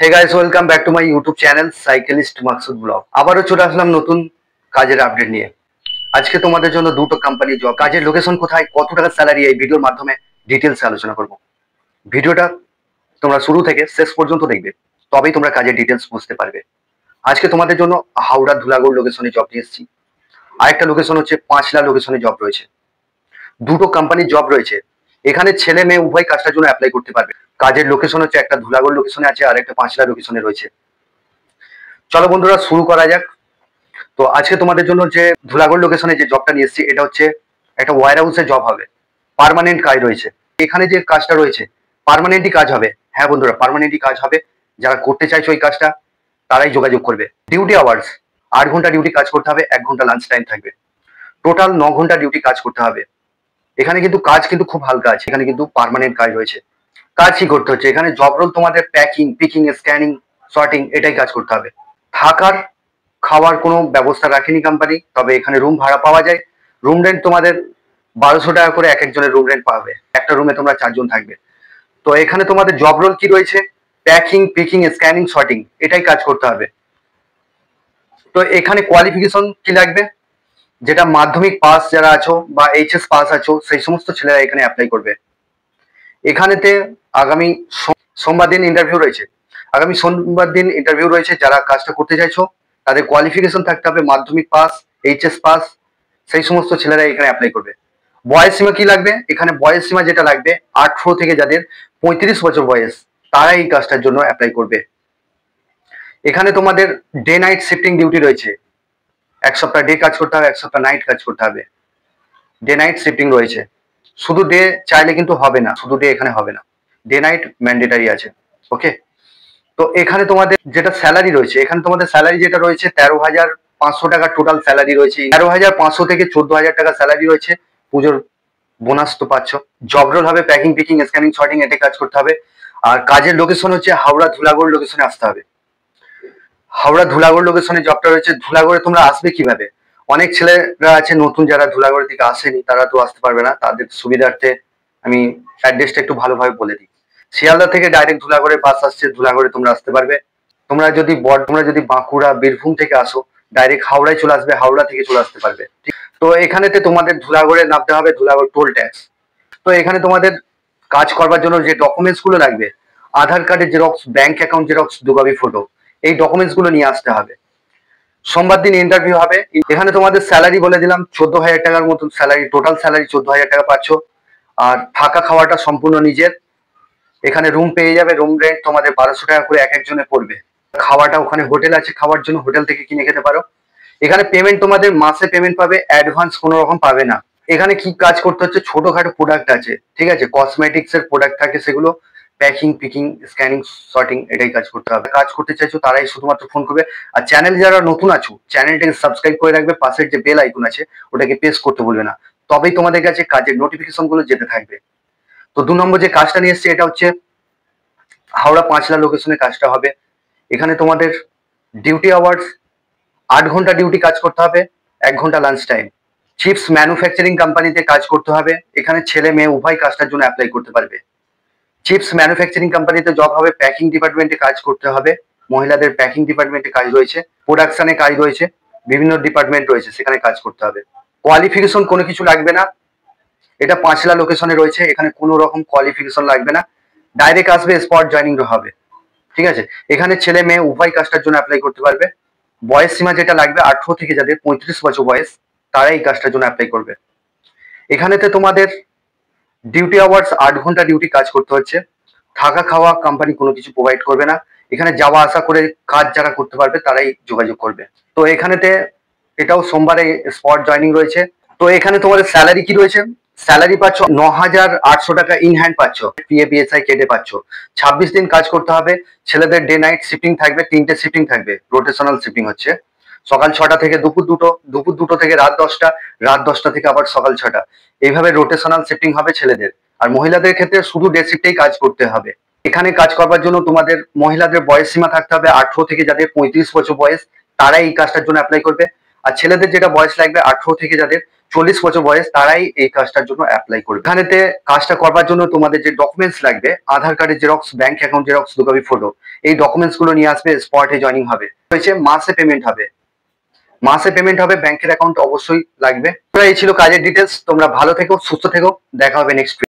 Hey guys, welcome back to my YouTube channel cyclist Maksud vlog. আবারও চলে আসলাম নতুন কাজের আপডেট নিয়ে। আজকে তোমাদের জন্য দুটো কোম্পানি জব, কাজের লোকেশন কোথায়, কত টাকা স্যালারি, এই ভিডিওর মাধ্যমে ডিটেলস আলোচনা করব। ভিডিওটা তোমরা শুরু থেকে শেষ পর্যন্ত দেখবে, তবেই তোমরা কাজের ডিটেলস বুঝতে পারবে। আজকে তোমাদের জন্য হাওড়া ধুলাগড় লোকেশনে জব নিয়ে এসেছি। আরেকটা লোকেশন হচ্ছে পাঁচলা লোকেশনে জব রয়েছে। দুটো কোম্পানির জব রয়েছে। এখানে ছেলে মেয়ে উভয় কাজটার জন্য অ্যাপ্লাই করতে পারবে। কাজের লোকেশন হচ্ছে একটা ধুলাগড় লোকেশনে আছে আর একটা পাঁচলা লোকেশনে রয়েছে। চলো বন্ধুরা শুরু করা যাক। তো আজকে তোমাদের জন্য যে ধুলাগড় লোকেশনে যে জবটা নিয়ে এসেছি, এটা হচ্ছে একটা ওয়্যার হাউসে জব হবে। পার্মানেন্ট কাজ রয়েছে। এখানে যে কাজটা রয়েছে পার্মানেন্টই কাজ হবে। হ্যাঁ বন্ধুরা, পার্মানেন্টই কাজ হবে। যারা করতে চাইছো এই কাজটা তারাই যোগাযোগ করবে। ডিউটি আওয়ার্স 8 ঘন্টা ডিউটি কাজ করতে হবে, 1 ঘন্টা লাঞ্চ টাইম থাকবে। টোটাল 9 ঘন্টা ডিউটি কাজ করতে হবে। এখানে কিন্তু কাজ কিন্তু খুব হালকা আছে, এখানে কিন্তু পার্মানেন্ট কাজ রয়েছে। কাজ কি করতে হচ্ছে, এখানে জব রোল তোমাদের প্যাকিং, পিকিং, স্ক্যানিং, সর্টিং এটাই কাজ করতে হবে। থাকার খাওয়ার কোনো ব্যবস্থা রাখেনি কোম্পানি, তবে এখানে রুম ভাড়া পাওয়া যায়। রুম রেন্ট তোমাদের 1200 টাকা করে এক একজনের রুম রেন্ট পাবে। একটা রুমে তোমরা 4 জন থাকবে। তো এখানে তোমাদের জব রোল কি রয়েছে, প্যাকিং, পিকিং, স্ক্যানিং, সর্টিং এটাই কাজ করতে হবে। তো এখানে কোয়ালিফিকেশন কি লাগবে, যেটা মাধ্যমিক পাস যারা আছো বা এইচএস পাস আছো সেই সমস্ত ছেলেরা এখানে অ্যাপ্লাই করবে। এখানেতে আগামী সোমবার দিন ইন্টারভিউ রয়েছে। আগামী সোমবার দিন ইন্টারভিউ রয়েছে। যারা কাজটা করতে চাইছো তাদের কোয়ালিফিকেশন থাকতে হবে মাধ্যমিক পাস, এইচএস পাস, সেই সমস্ত ছেলেরা এখানে অ্যাপ্লাই করবে। বয়স সীমা কি লাগবে, এখানে বয়স সীমা যেটা লাগবে 18 থেকে যাদের 35 বছর বয়স তারা এই কাজটার জন্য অ্যাপ্লাই করবে। এখানে তোমাদের ডে নাইট শিফটিং ডিউটি রয়েছে। এক সপ্তাহ ডে কাজ করতে হবে, এক সপ্তাহ নাইট কাজ করতে হবে। ডে নাইট শিফটিং রয়েছে। শুধু ডে চাইলে কিন্তু হবে না, শুধু ডে এখানে হবে না, ডে নাইট ম্যান্ডেটারি আছে। ওকে, তো এখানে তোমাদের যেটা স্যালারি রয়েছে, এখানে তোমাদের স্যালারি যেটা রয়েছে 13,500 টাকা টোটাল স্যালারি রয়েছে। 13,500 থেকে 14,000 টাকা স্যালারি রয়েছে। পুজোর বোনাস তো পাচ্ছ। জব রোল হবে প্যাকিং, পিকিং, স্ক্যানিং, সর্টিং এটা কাজ করতে হবে। আর কাজের লোকেশন হচ্ছে হাওড়া ধুলাগড় লোকেশনে আসতে হবে। হাওড়া ধুলাগড় লোকেশনে জবটা রয়েছে। ধুলাগড়ে তোমরা আসবে কিভাবে, অনেক ছেলেরা আছে নতুন যারা ধুলাগড়ের দিকে আসেনি, তারা তো আসতে পারবে না। তাদের সুবিধার্থে আমি অ্যাড্রেসটা একটু ভালোভাবে বলে দিই। শিয়ালদা থেকে ডাইরেক্ট ধুলাগড়ে বাস আসছে, ধুলাগড়ে তোমরা আসতে পারবে। তোমরা যদি বাঁকুড়া, বীরভূম থেকে আসো ডাইরেক্ট হাওড়ায় চলে আসবে, হাওড়া থেকে চলে আসতে পারবে। তো এখানেতে তোমাদের ধুলাগড়ে নামতে হবে, ধুলাগড় টোল ট্যাক্স। তো এখানে তোমাদের কাজ করবার জন্য যে ডকুমেন্টস গুলো লাগবে, আধার কার্ডের xerox, bank account xerox, 2 copy photo, এই ডকুমেন্টস গুলো নিয়ে আসতে হবে। সোমবার দিন ইন্টারভিউ হবে। এখানে তোমাদের স্যালারি বলে দিলাম 14,000 টাকার মতন স্যালারি, টোটাল স্যালারি 14,000 টাকা পাচ্ছ। আর থাকা খাওয়াটা সম্পূর্ণ নিজের। এখানে রুম পেয়ে যাবে, রুম রেন্ট তোমাদের 1200 টাকা করে এক একজনে পড়বে। খাওয়াটা ওখানে হোটেল আছে, খাওয়ার জন্য হোটেল থেকে কিনে খেতে পারো। এখানে পেমেন্ট তোমাদের মাসে পেমেন্ট পাবে, অ্যাডভান্স কোনো রকম পাবে না। এখানে কি কাজ করতে হচ্ছে, ছোটখাটো প্রোডাক্ট আছে, ঠিক আছে, কসমেটিক্স এর প্রোডাক্ট থাকে, সেগুলো প্যাকিং, পিকিং, স্ক্যানিং, সর্টিং এটাই কাজ করতে হবে। কাজ করতে চাইছো তারাই শুধুমাত্র ফোন করবে। আর চ্যানেল যারা নতুন আছো চ্যানেলটাকে সাবস্ক্রাইব করে রাখবে, পাশের যে বেল আইকন আছে ওটাকে প্রেস করতে ভুলবে না, তবেই তোমাদের কাছে কাজের নোটিফিকেশন গুলো যেতে থাকবে। তো 2 নম্বর যে কাজটা নিয়ে এসছে এটা হচ্ছে হাওড়া পাঁচলা লোকেশনে কাজটা হবে। এখানে তোমাদের ডিউটি আওয়ার্স 8 ঘন্টা ডিউটি কাজ করতে হবে, 1 ঘন্টা লাঞ্চ টাইম। চিপস ম্যানুফ্যাকচারিং কোম্পানিতে কাজ করতে হবে। এখানে ছেলে মেয়ে উভয় কাজটার জন্য অ্যাপ্লাই করতে পারবে। চিপস ম্যানুফ্যাকচারিং কোম্পানিতে জব হবে, প্যাকিং ডিপার্টমেন্টে কাজ করতে হবে। মহিলাদের প্যাকিং ডিপার্টমেন্টে কাজ রয়েছে, প্রোডাকশনে কাজ রয়েছে, বিভিন্ন ডিপার্টমেন্ট রয়েছে সেখানে কাজ করতে হবে। কোয়ালিফিকেশন কোনো কিছু লাগবে না। এটা পাঁচলা লোকেশনে রয়েছে, এখানে কোনো রকম কোয়ালিফিকেশন লাগবে না, ডাইরেক্ট আসবে, স্পট জয়নিং হবে। ঠিক আছে, এখানে ছেলে মেয়ে উভয় কাজটার জন্য অ্যাপ্লাই করতে পারবে। বয়স সীমা যেটা লাগবে 18 থেকে যাদের 35 বছর বয়স তারা এই কাজটার জন্য অ্যাপ্লাই করবে। এখানেতে তোমাদের ডিউটি আওয়ার্স 8 ঘন্টা ডিউটি কাজ করতে হচ্ছে। থাকা খাওয়া কোম্পানি কোনো কিছু প্রোভাইড করবে না। এখানে যাওয়া আসা করে কাজ যারা করতে পারবে তারাই যোগাযোগ করবে। তো এখানেতে এটাও সোমবারে স্পট জয়নিং রয়েছে। তো এখানে তোমাদের স্যালারি কি রয়েছে, স্যালারি পাচ্ছ 9,800 টাকা ইন হ্যান্ড পাচ্ছ, পিএফ কেটে পাচ্ছ। 26 দিন কাজ করতে হবে। ছেলেদের ডে নাইট শিফটিং থাকবে, 3টে শিফটিং থাকবে, রোটেশনাল শিফটিং হচ্ছে। সকাল 6টা থেকে দুপুর 2টো, দুপুর 2টো থেকে রাত 10টা, রাত 10টা থেকে আবার সকাল 6টা, এইভাবে রোটেশনাল শিফটিং হবে ছেলেদের। আর মহিলাদের ক্ষেত্রে শুধু ডে শিফটেই কাজ করতে হবে। এখানে কাজ করবার জন্য তোমাদের মহিলাদের বয়স সীমা থাকতে হবে 18 থেকে যাদের 35 বছর বয়স তারা এই কাজটার জন্য অ্যাপ্লাই করবে। আর ছেলেদের যেটা বয়স লাগবে 18 থেকে যাদের 40 বছর বয়স তারাই এই কাজটার জন্য অ্যাপ্লাই করবে। এখানেতে কাজটা করবার জন্য তোমাদের যে ডকুমেন্টস লাগবে, আধার কার্ডের xerox, bank account xerox, 2 copy photo, এই ডকুমেন্টস গুলো নিয়ে আসবে। স্পটে জয়েনিং হবে। হয়েছে মাসে পেমেন্ট হবে, ব্যাংকের অ্যাকাউন্ট অবশ্যই লাগবে। এই ছিল কাজের ডিটেলস। তোমরা ভালো থেকো, সুস্থ থেকো, দেখা হবে নেক্সট